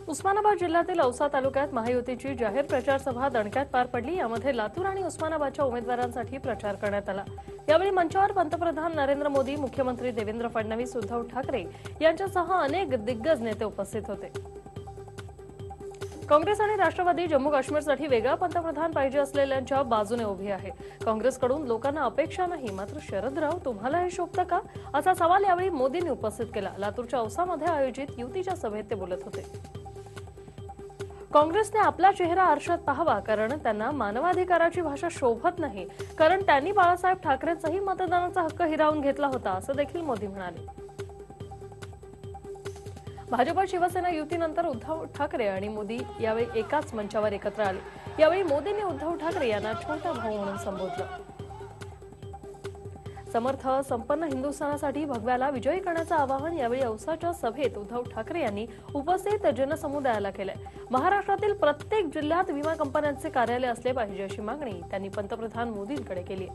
उस्मानाबाद जिल्ह्यातील औसा तालुक्यात महायुतीची जाहीर प्रचार सभा दणक्यात पार पडली। यामध्ये लातूर आणि उस्मानाबादच्या उमेदवारांसाठी प्रचार करण्यात आला। यावेळी मंचावर पंतप्रधान नरेंद्र मोदी, मुख्यमंत्री देवेंद्र फडणवीस, उद्धव ठाकरे यांच्यासह अनेक दिग्गज नेते उपस्थित होते। काँग्रेस आणि राष्ट्रवादी जम्मू काश्मीरसाठी वेगळा पंतप्रधान पाहिजे असलेल्यांच्या बाजूने उभी आहे। काँग्रेसकडून लोकांना अपेक्षा नाही, मात्र शरदराव तुम्हाला हे शोभतं का, असा सवाल यावेळी मोदींनी उपस्थित केला। लातूरच्या औसामध्ये आयोजित युतीच्या सभेत ते बोलत होते। काँग्रेसने आपला चेहरा आरशात पाहावा, कारण त्यांना मानवाधिकाराची भाषा शोभत नाही, कारण त्यांनी बाळासाहेब ठाकरेंचाही मतदानाचा हक्क हिरावून घेतला होता, असं देखील मोदी म्हणाले। भाजप शिवसेना युतीनंतर उद्धव ठाकरे आणि मोदी यावेळी एकाच मंचावर एकत्र आले। यावेळी मोदींनी उद्धव ठाकरे यांना छोटा भाऊ म्हणून संबोधलं। समर्थ संपन्न हिंदुस्थानासाठी भगव्याला विजयी करण्याचं आवाहन यावेळी औसाच्या सभेत उद्धव ठाकरे यांनी उपस्थित जनसमुदायाला केलंय। महाराष्ट्रातील प्रत्येक जिल्ह्यात विमा कंपन्यांचे कार्यालय असले पाहिजे, अशी मागणी त्यांनी पंतप्रधान मोदींकडे केली।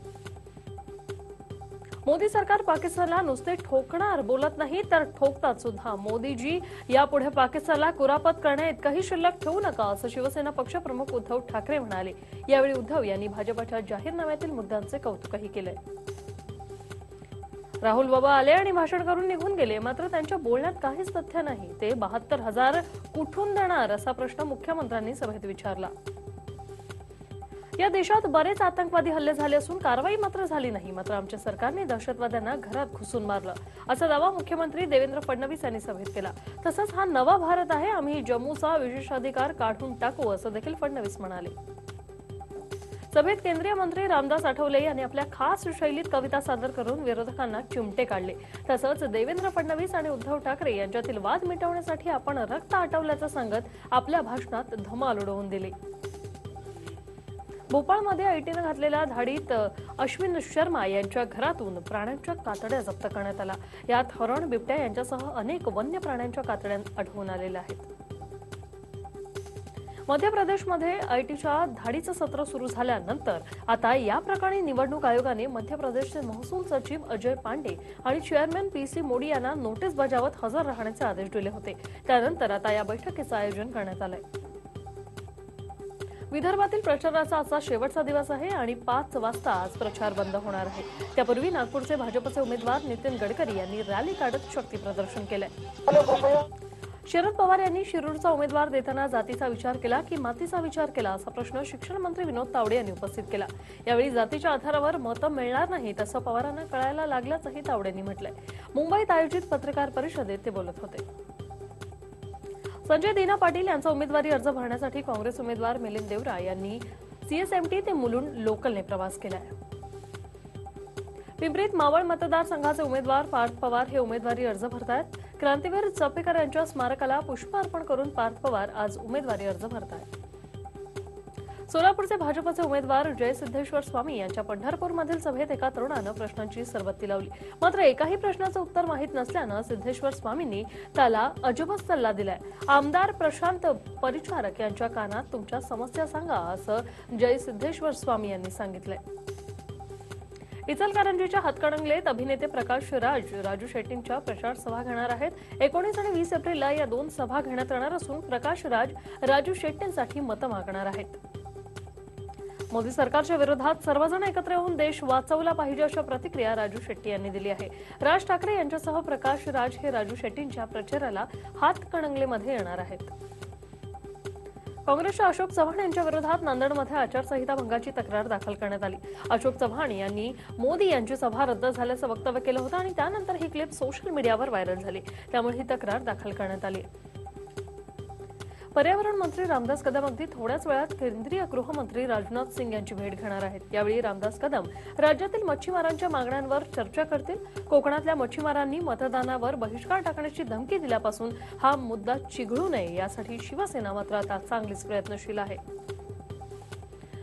मोदी सरकार पाकिस्तानला नुसते ठोकणार बोलत नाही, तर ठोकतात सुद्धा। मोदीजी यापुढे पाकिस्तानला कुरापत करण्या इतकंही शिल्लक ठेवू नका, असं शिवसेना पक्षप्रमुख उद्धव ठाकरे म्हणाले। यावेळी उद्धव यांनी भाजपच्या जाहीरनाम्यातील मुद्द्यांचे कौतुकही केले। राहुल बाबा आले आणि भाषण करून निघून गेले, मात्र त्यांच्या बोलण्यात काहीच तथ्य नाही। ते 72,000 कुठून देणार, असा प्रश्न मुख्यमंत्र्यांनी सभेत विचारला। या देशात बरेच आतंकवादी हल्ले झाले असून कारवाई मात्र झाली नाही, मात्र आमच्या सरकारने दहशतवाद्यांना घरात घुसून मारलं, असा दावा मुख्यमंत्री देवेंद्र फडणवीस यांनी सभेत केला। तसंच हा नवा भारत आहे, आम्ही जम्मूचा विशेषाधिकार काढून टाकू, असं देखील फडणवीस म्हणाले। सभेत केंद्रीय मंत्री रामदास आठवले यांनी आपल्या खास शैलीत कविता सादर करून विरोधकांना चिमटे काढले। तसंच देवेंद्र फडणवीस आणि उद्धव ठाकरे यांच्यातील वाद मिटवण्यासाठी आपण रक्त आटवल्याचं सांगत आपल्या भाषणात धमाल उडवून दिली। भोपाळमध्ये आयटीनं घातलेल्या धाडीत अश्विन शर्मा यांच्या घरातून प्राण्यांच्या कातड्या जप्त करण्यात आल्या। यात हरण, बिबट्या यांच्यासह अनेक वन्य प्राण्यांच्या कातड्या आढळून आलेल्या आहेत। मध्य प्रदेशमध्ये आयटीच्या धाडीचं सत्र सुरू झाल्यानंतर आता या प्रकरणी निवडणूक आयोगाने मध्य प्रदेशचे महसूल सचिव अजय पांडे आणि चेअरमॅन पीसी मोडी यांना नोटीस बजावत हजर राहण्याचे आदेश दिले होते। त्यानंतर आता या बैठकीचं आयोजन करण्यात आलंय। विदर्भातील प्रचाराचा आजचा शेवटचा दिवस आहे आणि 5 वाजता आज प्रचार बंद होणार आहे। त्यापूर्वी नागपूरचे भाजपचे उमेदवार नितीन गडकरी यांनी रॅली काढत शक्ती प्रदर्शन केलंय। शरद पवार यांनी शिरूरचा उमेदवार देताना जातीचा विचार केला की मातीचा विचार केला, असा प्रश्न शिक्षण मंत्री विनोद तावडे यांनी उपस्थित केला। यावेळी जातीच्या आधारावर मतं मिळणार नाही, तसं पवारांना कळायला लागल्याचंही तावडेंनी म्हटलंय। मुंबईत आयोजित पत्रकार परिषदेत ते बोलत होते। संजय दीना पाटील यांचा उमेदवारी अर्ज भरण्यासाठी काँग्रेस उमेदवार मिलिंद देवरा यांनी सीएसएमटी ते मुलुंड लोकलने प्रवास केलाय। पिंपरीत मावळ मतदारसंघाचे उमेदवार पार्थ पवार हे उमेदवारी अर्ज भरतायत। क्रांतीवीर चापेकर यांच्या स्मारकाला पुष्प अर्पण करून पार्थ पवार आज उमेदवारी अर्ज भरतायत। सोलापूरचे भाजपचे उमेदवार जय सिद्धेश्वर स्वामी यांच्या पंढरपूरमधील सभेत एका तरुणानं प्रश्नांची सरबत्ती लावली, मात्र एकाही प्रश्नाचं उत्तर माहीत नसल्यानं सिद्धेश्वर स्वामींनी त्याला अजबच सल्ला दिलाय। आमदार प्रशांत परिचारक यांच्या कानात तुमच्या समस्या सांगा, असं जय सिद्धेश्वर स्वामी यांनी सांगितलंय। इचलकरंजीच्या हातकणंगलेत अभिनेते प्रकाश राज राजू शेट्टींच्या प्रचार सभा घेणार आहेत। 19 आणि 20 एप्रिलला या 2 सभा घेण्यात येणार असून प्रकाश राज राजू शेट्टींसाठी मतं मागणार आहेत। मोदी सरकारच्या विरोधात सर्वजण एकत्र येऊन देश वाचवला पाहिजे, अशा प्रतिक्रिया राजू शेट्टी यांनी दिली आहे। राज ठाकरे यांच्यासह प्रकाश राज हे राजू शेट्टींच्या प्रचाराला हातकणंगलेमध्ये येणार आहेत। काँग्रेसच्या अशोक चव्हाण यांच्या विरोधात नांदेडमध्ये आचारसंहिता भंगाची तक्रार दाखल करण्यात आली। अशोक चव्हाण यांनी मोदी यांची सभा रद्द झाल्याचं वक्तव्य केलं होतं आणि त्यानंतर ही क्लिप सोशल मीडियावर व्हायरल झाली, त्यामुळे ही तक्रार दाखल करण्यात आली। पर्यावरण मंत्री रामदास कदम अगदी थोड्याच वेळात केंद्रीय गृहमंत्री राजनाथ सिंग यांची भेट घेणार आहेत। यावेळी रामदास कदम राज्यातील मच्छीमारांच्या मागण्यांवर चर्चा करतील। कोकणातल्या मच्छीमारांनी मतदानावर बहिष्कार टाकण्याची धमकी दिल्यापासून हा मुद्दा चिघळू नये, यासाठी शिवसेना मात्र आता चांगलीच प्रयत्नशील आहे।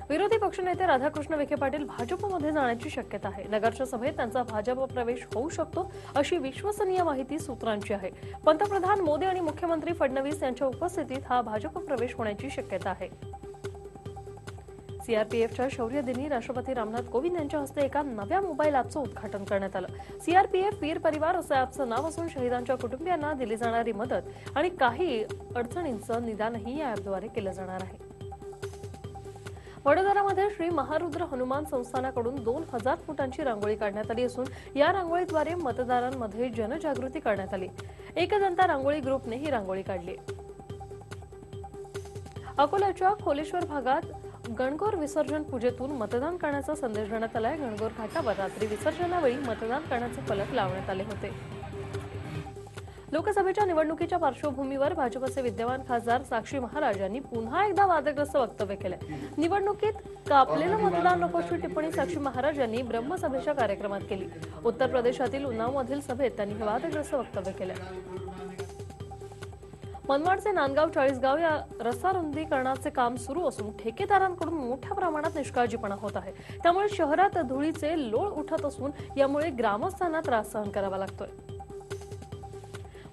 विरोधी पक्षनेते राधाकृष्ण विखे पाटील भाजपमध्ये जाण्याची शक्यता आहे। नगरच्या सभेत त्यांचा भाजप प्रवेश होऊ शकतो, अशी विश्वसनीय माहिती सूत्रांची आहे। पंतप्रधान मोदी आणि मुख्यमंत्री फडणवीस यांच्या उपस्थितीत हा भाजप प्रवेश होण्याची शक्यता आहे। सीआरपीएफच्या शौर्य दिनी राष्ट्रपती रामनाथ कोविंद यांच्या हस्ते एका नव्या मोबाईल ॲपचं उद्घाटन करण्यात आलं। सीआरपीएफ वीर परिवार असं ॲपचं नाव असून शहीदांच्या कुटुंबियांना दिली जाणारी मदत आणि काही अडचणींचं निदानही या ॲपद्वारे केलं जाणार आहे। वडोदरामध्ये श्री महारुद्र हनुमान संस्थानाकडून 2000 फुटांची रांगोळी काढण्यात आली असून या रांगोळीद्वारे मतदारांमध्ये जनजागृती करण्यात आली। एकदंता रांगोळी ग्रुपने ही रांगोळी काढली। अकोल्याच्या खोलेश्वर भागात गणगौर विसर्जन पूजेतून मतदान करण्याचा संदेश देण्यात आलाय। गणगौर घाटावर रात्री विसर्जनावेळी मतदान करण्याचे फलक लावण्यात आले होते। लोकसभेच्या निवडणुकीच्या पार्श्वभूमीवर भाजपचे विद्यमान खासदार साक्षी महाराज यांनी पुन्हा एकदा वादग्रस्त वक्तव्य केले। निवडणुकीत कापलेलं मतदान नकोशी टिप्पणी साक्षी महाराज यांनी ब्रह्मसभेच्या कार्यक्रमात केली। उत्तर प्रदेशातील उन्नावमधील सभेत त्यांनी हे वादग्रस्त वक्तव्य केले। मनमाडचे नांदगाव चाळीसगाव या रस्ता रुंदीकरणाचे काम सुरू असून ठेकेदारांकडून मोठ्या प्रमाणात निष्काळजीपणा होत आहे। त्यामुळे शहरात धुळीचे लोळ उठत असून यामुळे ग्रामस्थांना त्रास सहन करावा लागतोय।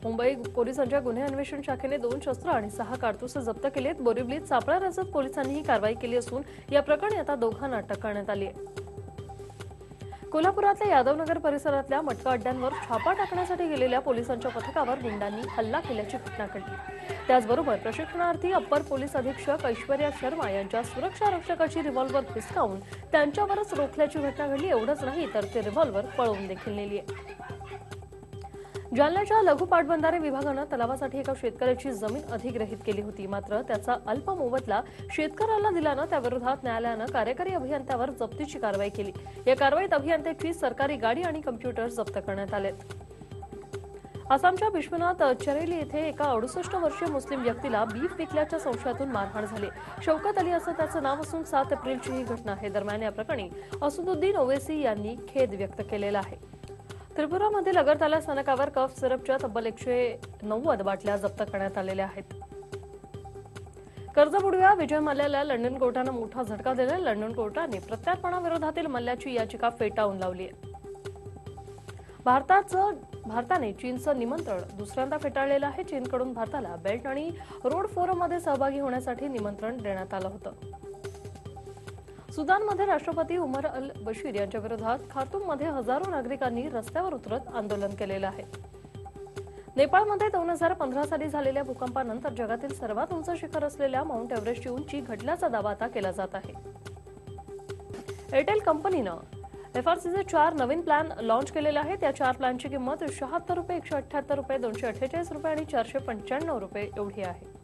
मुंबई पोलिसांच्या गुन्हे अन्वेषण शाखेने 2 शस्त्र आणि 6 कारतुसे जप्त केली आहेत। बोरिवलीत सापळा रचत पोलिसांनी ही कारवाई केली असून या प्रकरणी आता दोघांना अटक करण्यात आली आहे। कोल्हापुरातल्या यादवनगर परिसरातल्या मटका अड्ड्यांवर छापा टाकण्यासाठी गेलेल्या पोलिसांच्या पथकावर गुंडांनी हल्ला केल्याची घटना घडली। त्याचबरोबर प्रशिक्षणार्थी अप्पर पोलीस अधीक्षक ऐश्वर्या शर्मा यांच्या सुरक्षा रक्षकाची रिव्हॉल्वर हिसकावून त्यांच्यावरच रोखल्याची घटना घडली। एवढंच नाही तर ते रिव्हॉल्वर पळवून देखील नेली आहे। जालन्याच्या लघु पाटबंधारे विभागानं तलावासाठी एका शेतकऱ्याची जमीन अधिग्रहित केली होती, मात्र त्याचा अल्प मोबदला शेतकऱ्याला दिल्यानं त्याविरोधात न्यायालयानं कार्यकारी अभियंत्यावर जप्तीची कारवाई केली। या कारवाईत अभियंत्याची सरकारी गाडी आणि कम्प्युटर जप्त करण्यात आलेत। आसामच्या विश्वनाथ चरेली येथे एका 68 वर्षीय मुस्लिम व्यक्तीला बीफ विकल्याच्या संशयातून मारहाण झाली। शौकत अली असं त्याचं नाव असून 7 एप्रिलची ही घटना आहे। दरम्यान या प्रकरणी असुदुद्दीन ओवेसी यांनी खेद व्यक्त केलेला आहे। त्रिपुरामधील अगरतला स्थानकावर कफ सिरपच्या तब्बल 190 बाटल्या जप्त करण्यात आलेल्या आहेत। कर्जबुडव्या विजय मल्ल्याला लंडन कोर्टानं मोठा झटका दिला। लंडन कोर्टाने प्रत्यार्पणाविरोधातील मल्ल्याची याचिका फेटाळून लावली आहे। भारताने चीनचं निमंत्रण दुसऱ्यांदा फेटाळलेलं आहे। चीनकडून भारताला बेल्ट आणि रोड फोरममध्ये सहभागी होण्यासाठी निमंत्रण देण्यात आलं होतं। सुदानमध्ये राष्ट्रपती उमर अल बशीर यांच्या विरोधात खार्तूममध्ये हजारो नागरिकांनी रस्त्यावर उतरत आंदोलन केलेलं आहे। नेपाळमध्ये 2015 साली झालेल्या भूकंपानंतर जगातील सर्वात उंच शिखर असलेल्या माउंट एव्हरेस्टची उंची घटल्याचा दावा आता केला जात आहे। एअरटेल कंपनीनं एफआरसीचे 4 नवीन प्लॅन लॉन्च केलेले आहेत। या 4 प्लॅनची किंमत 76 रुपये, 178 रुपये, 248 रुपये आणि 495 रुपये एवढी आहे।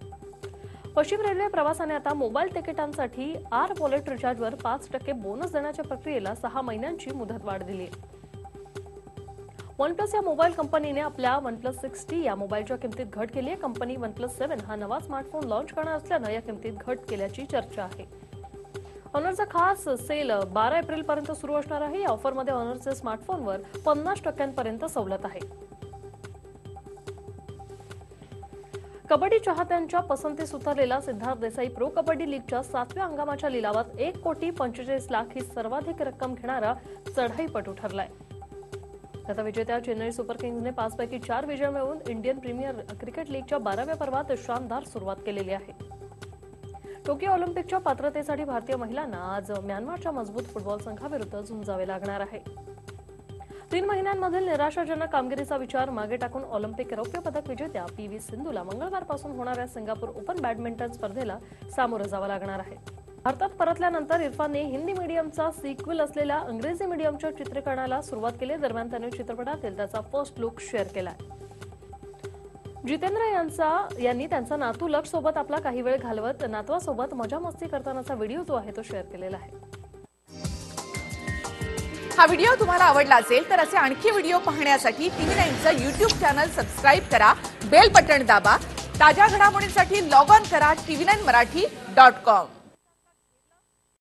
पश्चिम रेल्वे प्रवासाने आता मोबाईल तिकिटांसाठी आर वॉलेट रिचार्जवर 5% बोनस देण्याच्या प्रक्रियेला 6 महिन्यांची मुदतवाढ दिली आहे। OnePlus या मोबाईल कंपनीने आपल्या OnePlus 6T या मोबाईलच्या किमतीत घट केली आहे। कंपनी OnePlus 7 हा नवा स्मार्टफोन लॉन्च करणार असल्यानं या किमतीत घट केल्याची चर्चा आहे। ऑनरचा खास सेल 12 एप्रिलपर्यंत सुरू असणार आहे। या ऑफरमध्ये ऑनरचे स्मार्टफोनवर 50% सवलत आहे। कबड्डी चाहत्यांच्या पसंतीस उतरलेला सिद्धार्थ देसाई प्रो कबड्डी लीगच्या 7व्या हंगामाच्या लिलावात 1,45,00,000 ही सर्वाधिक रक्कम घेणारा चढाईपटू ठरलाय। आता विजेत्या चेन्नई सुपर किंग्सने 5 पैकी 4 विजय मिळवून इंडियन प्रीमियर क्रिकेट लीगच्या 12व्या पर्वात शानदार सुरुवात केलेली आहे। टोकियो ऑलिम्पिकच्या पात्रतेसाठी भारतीय महिलांना आज म्यानमारच्या मजबूत फुटबॉल संघाविरुद्ध झुंजावे लागणार आहे। 3 महिन्यांमधील निराशाजनक कामगिरीचा विचार मागे टाकून ऑलिम्पिक रौप्य पदक विजेत्या PV सिंधूला मंगळवारपासून होणाऱ्या सिंगापूर ओपन बॅडमिंटन स्पर्धेला सामोरं जावं लागणार आहे। भारतात परतल्यानंतर इरफानने हिंदी मीडियमचा सिक्वल असलेल्या इंग्रजी मीडियमच्या चित्रीकरणाला सुरुवात केली। दरम्यान त्याने चित्रपटातील त्याचा फर्स्ट लुक शेअर केलाय। जितेंद्र यांनी त्यांचा नातू लक्ष सोबत आपला काही वेळ घालवत नातवासोबत मजा मस्ती करतानाचा व्हिडिओ जो आहे तो शेअर केलेला आहे। हा व्हिडिओ तुम्हाला आवडला असेल तर असे आणखी व्हिडिओ पाहण्यासाठी TV9चं YouTube चॅनल सबस्क्राइब करा, बेल बटन दाबा। ताज्या घडामोडींसाठी लॉग ऑन करा tv9marathi.com।